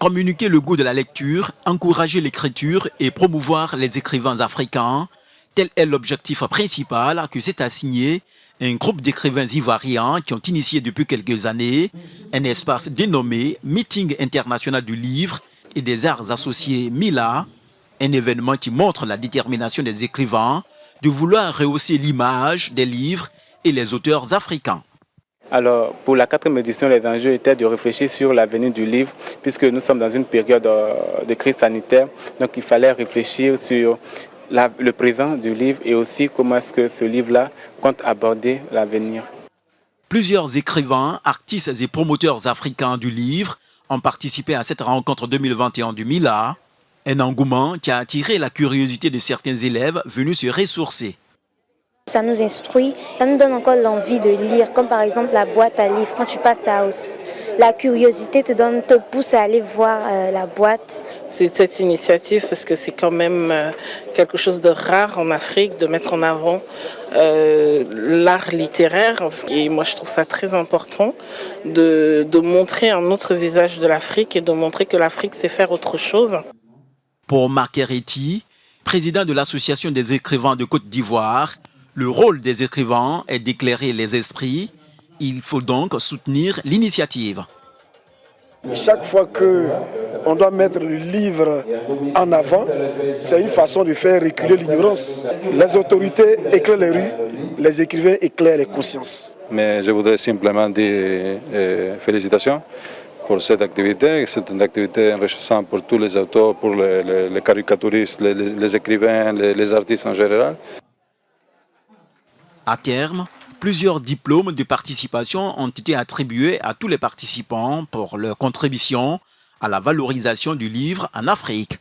Communiquer le goût de la lecture, encourager l'écriture et promouvoir les écrivains africains, tel est l'objectif principal que s'est assigné un groupe d'écrivains ivoiriens qui ont initié depuis quelques années un espace dénommé Meeting international du livre et des arts associés MILA, un événement qui montre la détermination des écrivains de vouloir rehausser l'image des livres et les auteurs africains. Alors, pour la 4e édition, les enjeux étaient de réfléchir sur l'avenir du livre, puisque nous sommes dans une période de crise sanitaire. Donc, il fallait réfléchir sur le présent du livre et aussi comment est-ce que ce livre-là compte aborder l'avenir. Plusieurs écrivains, artistes et promoteurs africains du livre ont participé à cette rencontre 2021 du MILA, un engouement qui a attiré la curiosité de certains élèves venus se ressourcer. Ça nous instruit, ça nous donne encore l'envie de lire, comme par exemple la boîte à livres. Quand tu passes à la curiosité te pousse à aller voir la boîte. C'est cette initiative parce que c'est quand même quelque chose de rare en Afrique de mettre en avant l'art littéraire. Et moi je trouve ça très important de montrer un autre visage de l'Afrique et de montrer que l'Afrique sait faire autre chose. Pour Marc Hereti, président de l'Association des écrivains de Côte d'Ivoire, le rôle des écrivains est d'éclairer les esprits. Il faut donc soutenir l'initiative. Chaque fois qu'on doit mettre le livre en avant, c'est une façon de faire reculer l'ignorance. Les autorités éclairent les rues, les écrivains éclairent les consciences. Mais je voudrais simplement dire félicitations pour cette activité. C'est une activité enrichissante pour tous les auteurs, pour les caricaturistes, les écrivains, les artistes en général. À terme, plusieurs diplômes de participation ont été attribués à tous les participants pour leur contribution à la valorisation du livre en Afrique.